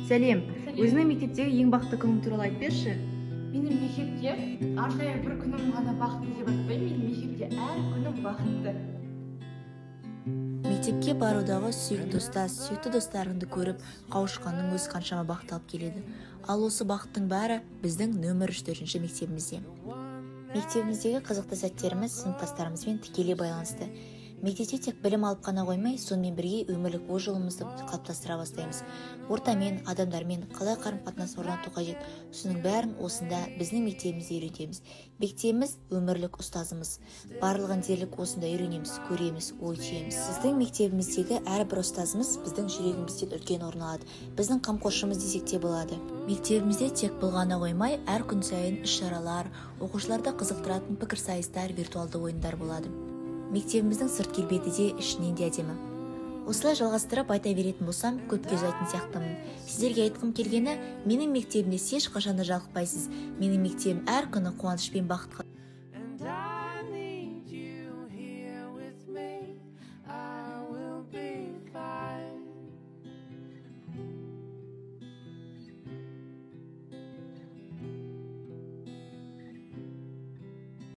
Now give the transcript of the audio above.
Сәлем, өзіңнің мектептегі ең бақытты күнің туралы айтып берші. Менің мектепте арнайы бір күнім ғана бақытты деп айтпаймын, менің мектепте әр күнім бақытты. Мектепке барудағы сүйікті достарыңды көріп, қауышқанның өз қаншама бақыт алып келеді. Ал осы бақыттың бәрі біздің нөмір 4 мектебімізде. Мектебіміздегі қызықты сәттеріміз сыныптастарымызбен тікелей байланысты. Мектепте тек білім алып қана қоймай, сонымен бірге өмірлік ой жолымызды қалыптастыра бастаймыз. Ортамен, адамдармен қалай қарым-қатынас орнату қажет, соның бәрін осында біздің мектебімізде үйретеміз. Мектебіміз өмірлік ұстазымыз. Барлығын дерлік осында үйренеміз, көреміз, ой түйеміз. Сіздің мектебіміздегі әрбір ұстазымыз біздің жүрегімізден үлкен орын алады. Біздің қамқоршымыз десек те болады. Мектебімізде тек бұл ғана қоймай, әр күн сайын іс-шаралар, оқушыларды қызықтыратын пікірсайыстар, виртуалды ойындар болады. Мектебіміздің сырт келбеті де ішінен де әдемі. Осылай жалғастырып айта беретін болсам, көпке ұзайтын сияқтымын. Сіздерге айтқым келгені, менің мектебімде ешқашан да жалықпайсыз. Менің мектебім әр күні қуаныш пен бақытқа